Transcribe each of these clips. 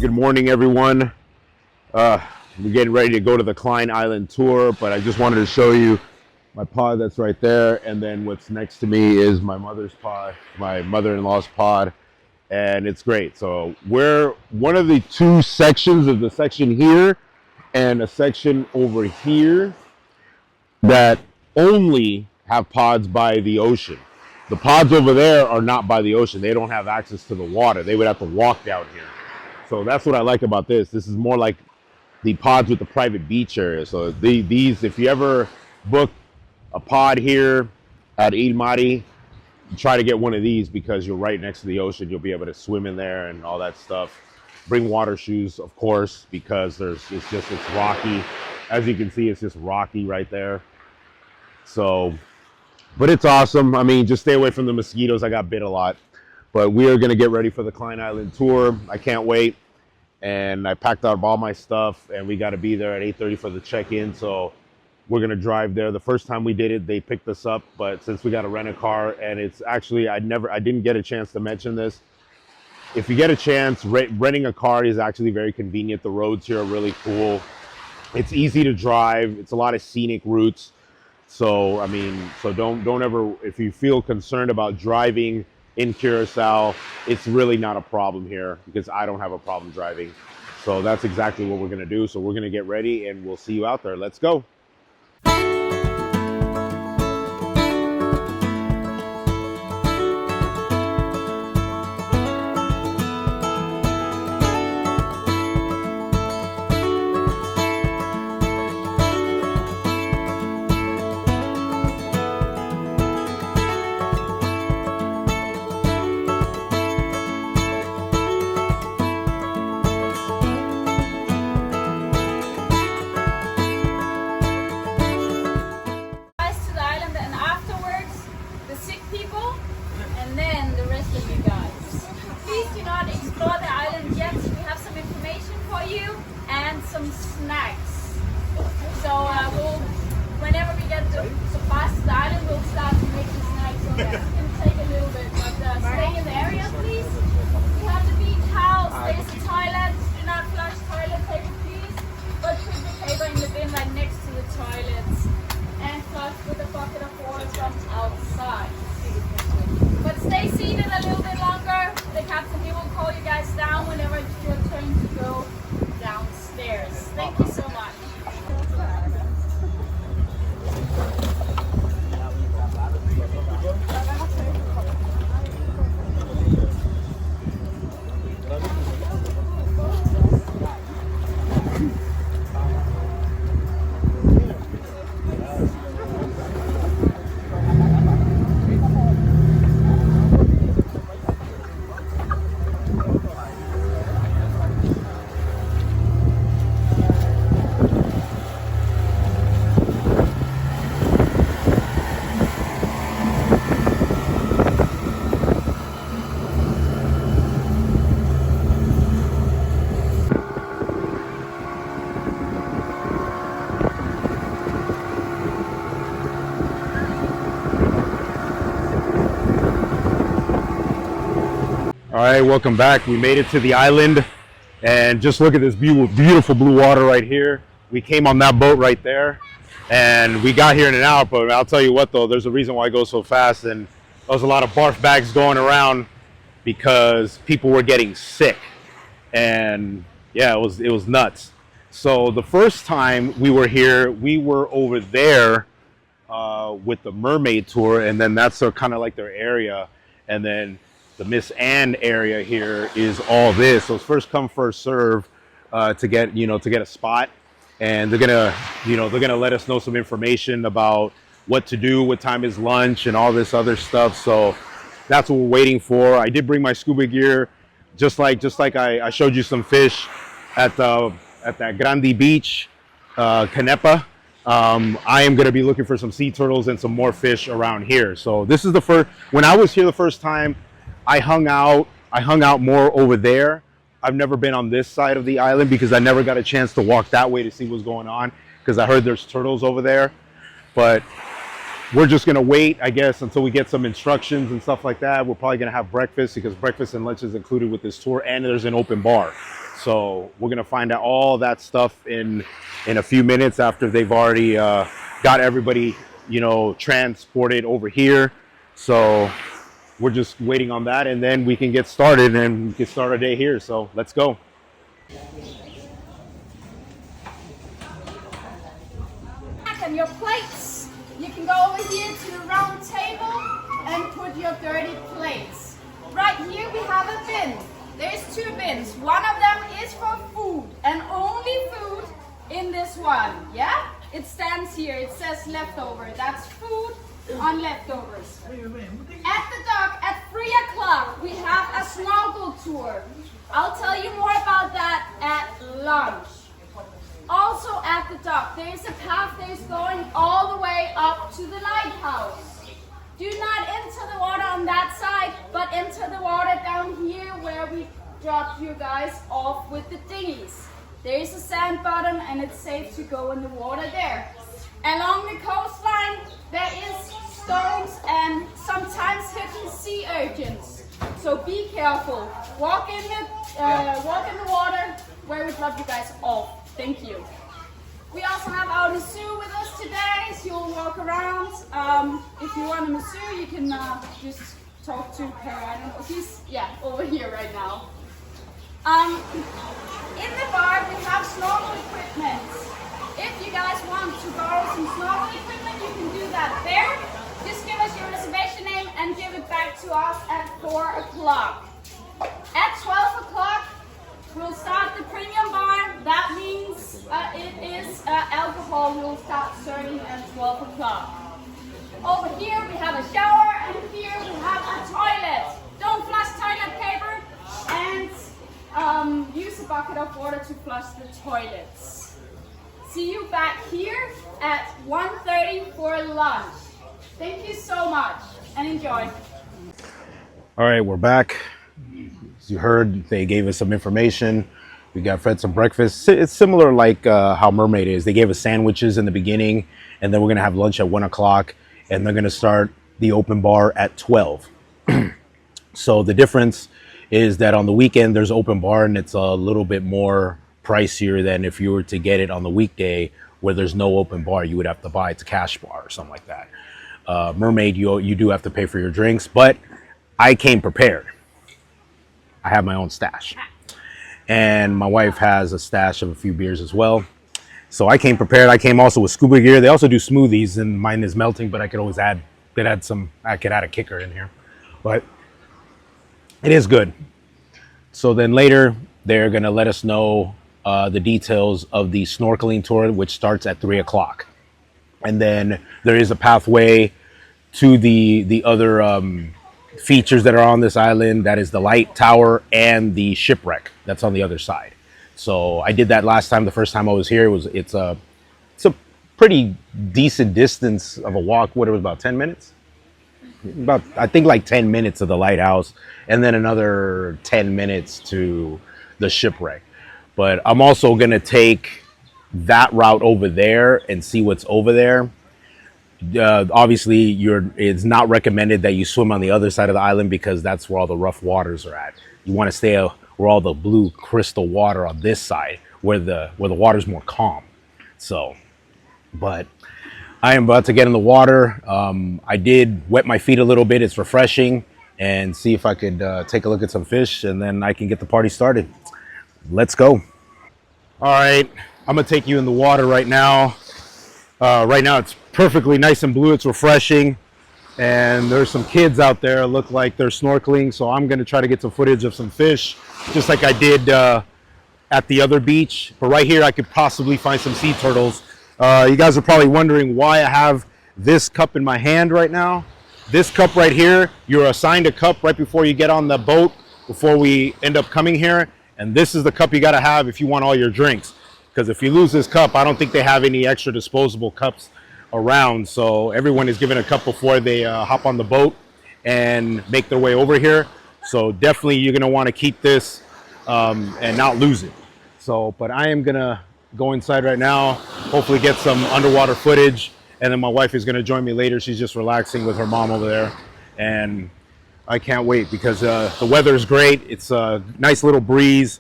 Good morning, everyone. We're getting ready to go to the Klein Island tour, but I just wanted to show you my pod that's right there, and then what's next to me is my mother's pod, my mother-in-law's pod, and it's great. So we're one of the two sections of the section here and a section over here that only have pods by the ocean. The pods over there are not by the ocean. They don't have access to the water. They would have to walk down here. So that's what I like about this. This is more like the pods with the private beach area. So these, if you ever book a pod here at Il Mare, try to get one of these because you're right next to the ocean. You'll be able to swim in there and all that stuff. Bring water shoes, of course, because it's rocky. As you can see, it's just rocky right there. So, but it's awesome. I mean, just stay away from the mosquitoes. I got bit a lot. But we are going to get ready for the Klein Island tour. I can't wait. And I packed up all my stuff, and we got to be there at 8:30 for the check-in. So we're going to drive there. The first time we did it, they picked us up. But since we got to rent a car, and it's actually, I didn't get a chance to mention this. If you get a chance, renting a car is actually very convenient. The roads here are really cool. It's easy to drive. It's a lot of scenic routes. So, I mean, so don't ever, if you feel concerned about driving in Curacao, it's really not a problem here because I don't have a problem driving. So that's exactly what we're going to do. So we're going to get ready and we'll see you out there. Let's go. Whenever we get to surpass the island, we'll start making snacks. So yeah, it's going to take a little bit, but stay in the area, please. We have the beach house, there's a toilet. Do not flush toilet paper, please. But put the paper in the bin right next to the toilets. And flush with a bucket of water from outside. But stay seated a little bit longer. The captain, he will call you guys down whenever it's your turn to go downstairs. Thank you so much. All right, welcome back. We made it to the island, and just look at this beautiful blue water right here. We came on that boat right there, and we got here in an hour, but I'll tell you what though, there's a reason why it goes so fast, and there was a lot of barf bags going around because people were getting sick, and yeah, it was nuts. So the first time we were here, we were over there with the mermaid tour, and then that's kind of like their area, and then the Miss Anne area here is all this. So it's first come, first serve to get a spot, and they're gonna let us know some information about what to do, what time is lunch, and all this other stuff. So that's what we're waiting for. I did bring my scuba gear, just like I showed you some fish at that Grande Beach, Canepa. I am gonna be looking for some sea turtles and some more fish around here. So this is the first. When I was here the first time, I hung out more over there. I've never been on this side of the island because I never got a chance to walk that way to see what's going on because I heard there's turtles over there. But we're just gonna wait, I guess, until we get some instructions and stuff like that. We're probably gonna have breakfast because breakfast and lunch is included with this tour, and there's an open bar. So we're gonna find out all that stuff in a few minutes after they've already got everybody, you know, transported over here. So we're just waiting on that, and then we can get started and get start our day here. So let's go. And your plates, you can go over here to the round table and put your dirty plates. Right here we have a bin. There's two bins. One of them is for food and only food in this one. Yeah? It stands here. It says leftover. That's food on leftovers. At the dock at 3 o'clock we have a snorkel tour. I'll tell you more about that at lunch. Also at the dock, there is a path that is going all the way up to the lighthouse. Do not enter the water on that side, but enter the water down here where we dropped you guys off with the dinghies. There is a sand bottom and it's safe to go in the water there. Along the coastline, there is stones and sometimes hidden sea urchins. So be careful. Walk in the water where we dropped you guys off. Thank you. We also have our masseur with us today, so you'll walk around. If you want a masseur, you can just talk to Klein. He's over here right now. In the bar, we have snorkel equipment. If you guys want to borrow some snorkel equipment, you can do that there. Just give us your reservation name and give it back to us at 4 o'clock. At 12 o'clock, we'll start the premium bar. That means it is alcohol. We'll start serving at 12 o'clock. Over here we have a shower, and here we have a toilet. Don't flush toilet paper, and use a bucket of water to flush the toilets. See you back here at 1:30 for lunch. Thank you so much, and enjoy. All right, we're back. As you heard, they gave us some information. We got fed some breakfast. It's similar like how Mermaid is. They gave us sandwiches in the beginning, and then we're gonna have lunch at 1 o'clock, and they're gonna start the open bar at 12. So the difference is that on the weekend there's open bar, and it's a little bit more pricier than if you were to get it on the weekday where there's no open bar. You would have to buy it's a cash bar or something like that. Mermaid, you do have to pay for your drinks, but I came prepared. I have my own stash, and my wife has a stash of a few beers as well. So I came prepared. I came also with scuba gear. They also do smoothies, and mine is melting, but I could always add a kicker in here, but it is good. So then later they're going to let us know the details of the snorkeling tour, which starts at 3 o'clock. And then there is a pathway to the other features that are on this island. That is the light tower and the shipwreck that's on the other side. So I did that last time. The first time I was here, it's a pretty decent distance of a walk. What, it was about 10 minutes? About, I think, like 10 minutes of the lighthouse, and then another 10 minutes to the shipwreck. But I'm also gonna take that route over there and see what's over there. Obviously, it's not recommended that you swim on the other side of the island because that's where all the rough waters are at. You want to stay where all the blue crystal water on this side, where the water's more calm. So, but I am about to get in the water. I did wet my feet a little bit. It's refreshing, and see if I could take a look at some fish, and then I can get the party started. Let's go. All right, I'm gonna take you in the water right now. Right now it's perfectly nice and blue. It's refreshing, and there's some kids out there look like they're snorkeling, so I'm gonna try to get some footage of some fish just like I did at the other beach. But right here I could possibly find some sea turtles. You guys are probably wondering why I have this cup in my hand right now. This cup right here, you're assigned a cup right before you get on the boat, before we end up coming here, and this is the cup you gotta have if you want all your drinks. Because if you lose this cup, I don't think they have any extra disposable cups around. So everyone is given a cup before they hop on the boat and make their way over here. So definitely you're gonna wanna keep this and not lose it. So, but I am gonna go inside right now, hopefully get some underwater footage. And then my wife is gonna join me later. She's just relaxing with her mom over there. And I can't wait because the weather is great. It's a nice little breeze.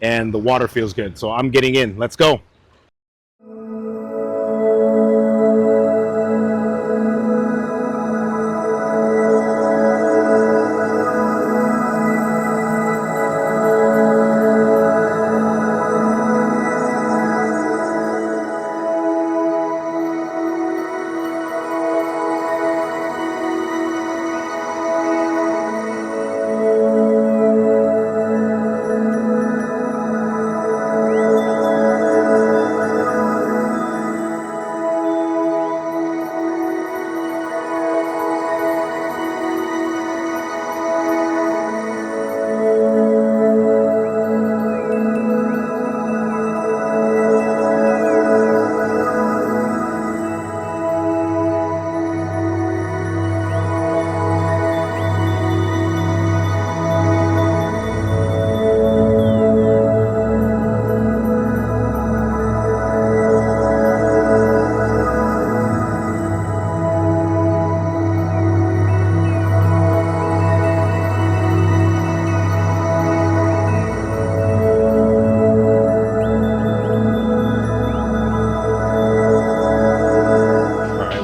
and the water feels good. So I'm getting in. Let's go.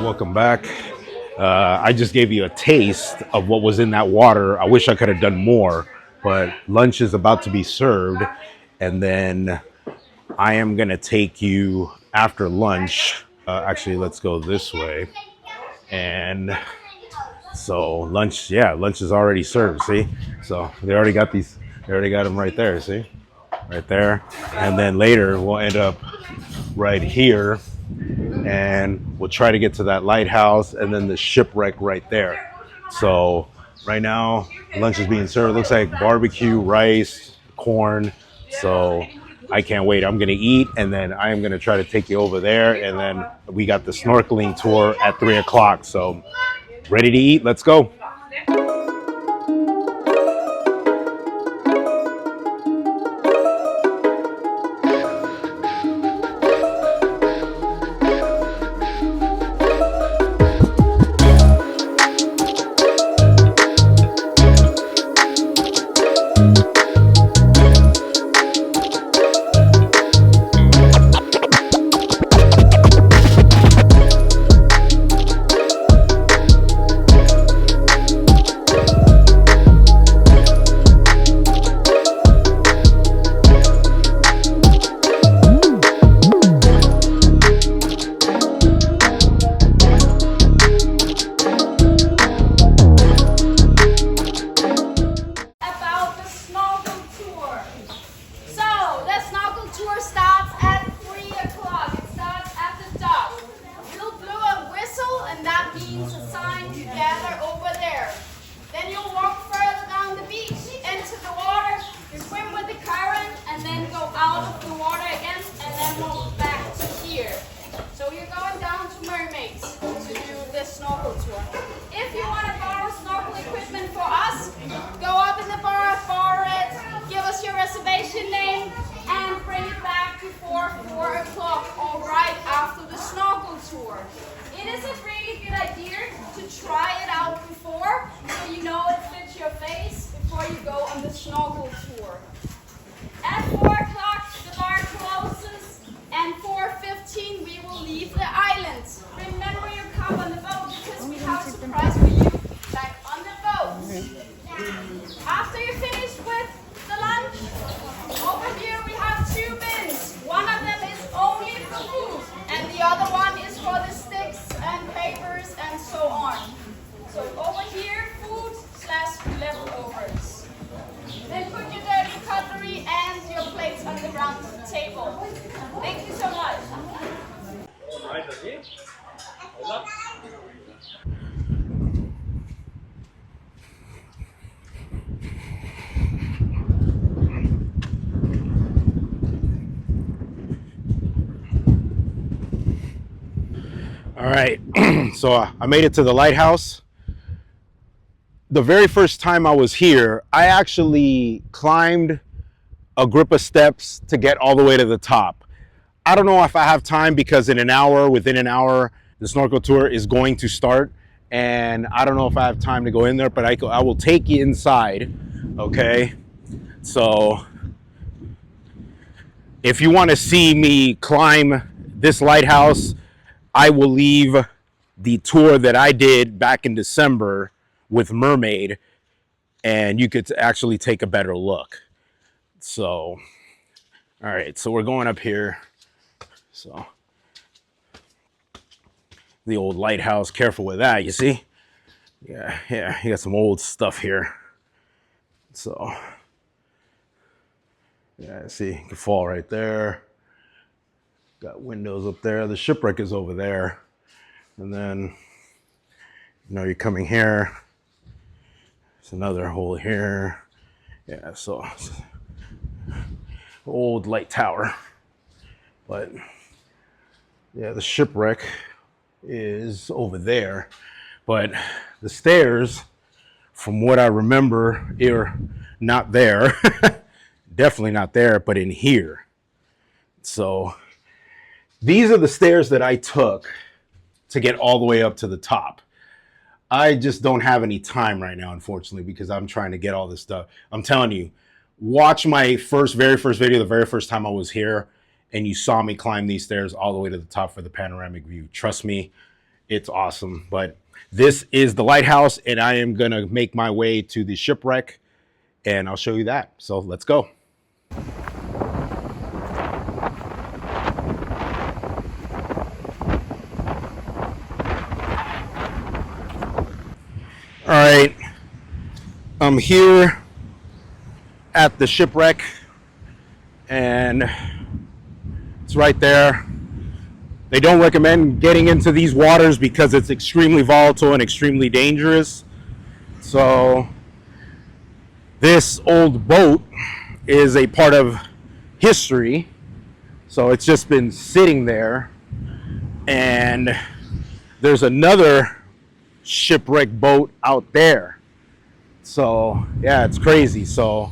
Welcome back. I just gave you a taste of what was in that water. I wish I could have done more, but lunch is about to be served. And then I am going to take you after lunch. Actually, let's go this way. And so lunch, yeah, lunch is already served. See? So they already got them right there. See? Right there. And then later we'll end up right here, and we'll try to get to that lighthouse and then the shipwreck right there. So right now lunch is being served. It looks like barbecue, rice, corn. So I can't wait. I'm gonna eat, and then I am gonna try to take you over there, and then we got the snorkeling tour at 3 o'clock. So ready to eat? Let's go. Snorkel tour. At 4 o'clock, the bar closes, and 4:15 we will leave the island. Remember your cup on the boat because we have a surprise for you back on the boat. After you finish with the lunch, over here we have 2 bins. One of them is only for food, and the other one is for the sticks and papers and so on. So over here, food/leftovers. Then put your dirty cutlery and your plates on the ground table. Thank you so much. All right, so I made it to the lighthouse. The very first time I was here, I actually climbed a grip of steps to get all the way to the top. I don't know if I have time because within an hour, the snorkel tour is going to start. And I don't know if I have time to go in there, but I will take you inside, okay? So if you want to see me climb this lighthouse, I will leave the tour that I did back in December with Mermaid, and you could actually take a better look. So, all right, so we're going up here. So, the old lighthouse, careful with that, you see? Yeah, you got some old stuff here. So, yeah, see, you can fall right there. Got windows up there. The shipwreck is over there. And then, you know, you're coming here. There's another hole here. Yeah, so old light tower. But yeah, the shipwreck is over there. But the stairs, from what I remember, are not there. Definitely not there, but in here. So these are the stairs that I took to get all the way up to the top. I just don't have any time right now, unfortunately, because I'm trying to get all this stuff. I'm telling you, watch my very first video, the very first time I was here, and you saw me climb these stairs all the way to the top for the panoramic view. Trust me, it's awesome. But this is the lighthouse, and I am going to make my way to the shipwreck, and I'll show you that. So let's go. All right, I'm here at the shipwreck, and it's right there. They don't recommend getting into these waters because it's extremely volatile and extremely dangerous. So this old boat is a part of history. So it's just been sitting there, and there's another shipwreck boat out there. So yeah, it's crazy. So,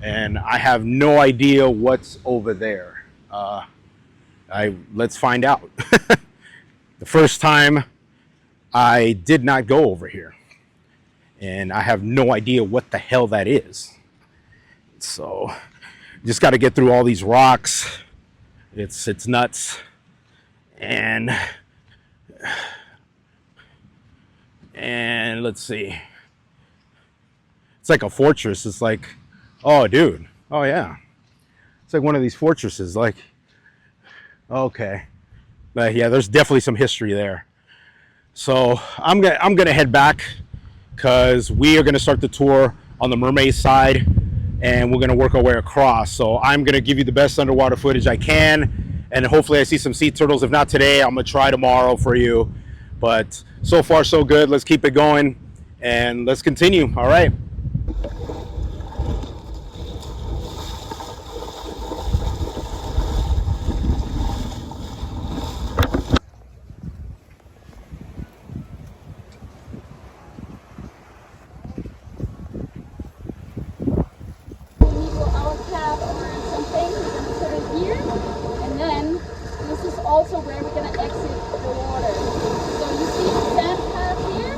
and I have no idea what's over there. Let's find out. The first time I did not go over here, and I have no idea what the hell that is. So just got to get through all these rocks. It's nuts. And let's see. It's like a fortress. It's like, oh, dude. Oh, yeah. It's like one of these fortresses. Like, okay. But yeah, there's definitely some history there. So I'm gonna head back because we are gonna start the tour on the Mermaid side, and we're gonna work our way across. So I'm gonna give you the best underwater footage I can, and hopefully I see some sea turtles. If not today, I'm gonna try tomorrow for you. But so far so good. Let's keep it going and let's continue. All right. Also where we're going to exit the water. So you see the sand path here?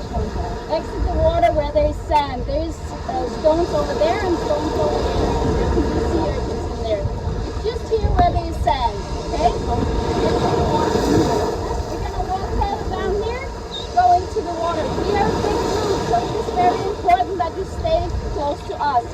Exit the water where there's sand. There's stones over there and stones over there. And there can be sea urchins in there. It's just here where there's sand. Okay? We're going to walk further down here, go into the water. We are a big group, so it's very important that you stay close to us.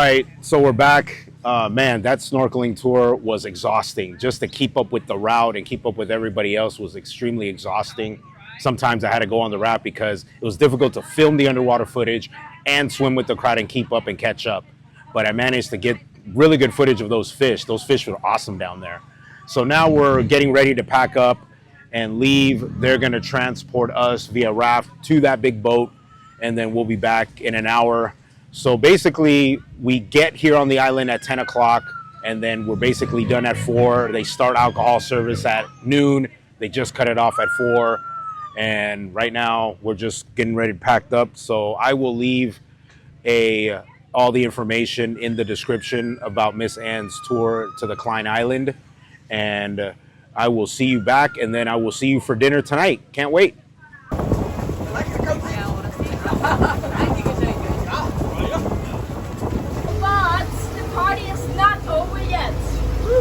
right, so we're back. Man, that snorkeling tour was exhausting. Just to keep up with the route and keep up with everybody else was extremely exhausting. Sometimes I had to go on the raft because it was difficult to film the underwater footage and swim with the crowd and keep up and catch up. But I managed to get really good footage of those fish. Those fish were awesome down there. So now we're getting ready to pack up and leave. They're going to transport us via raft to that big boat, and then we'll be back in an hour. So basically, we get here on the island at 10 o'clock, and then we're basically done at 4. They start alcohol service at noon. They just cut it off at 4. And right now, we're just getting ready to pack up. So I will leave all the information in the description about Miss Ann's tour to the Klein Island. And I will see you back, and then I will see you for dinner tonight. Can't wait.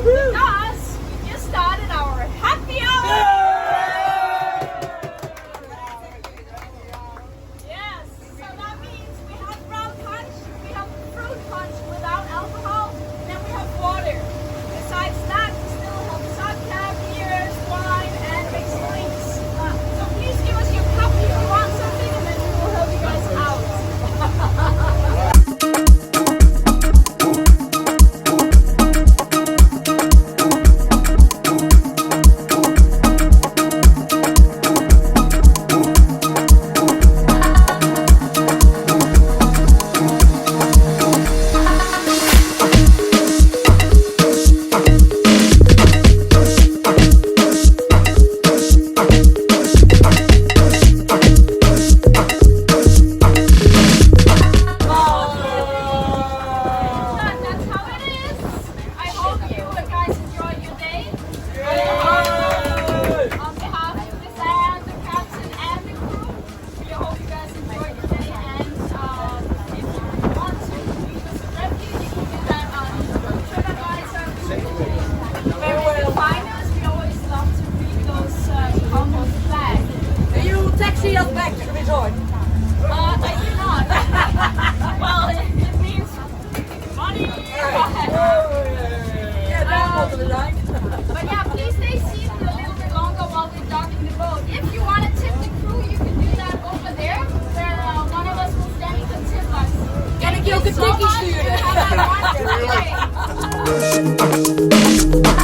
Because we just started our happy hour! Yes, so that means we have brown punch, we have fruit punch without alcohol, and then we have water. Besides that, we still have vodka, beers, wine, and mixed drinks. So please give us your cup if you want something, and then we will help you guys out. Back to the resort. I do not. Well, it means money. But yeah, please stay seated a little bit longer while we're docking the boat. If you want to tip the crew, you can do that over there, where one of us will stand to tip us. Thank you so much. Have a wonderful day.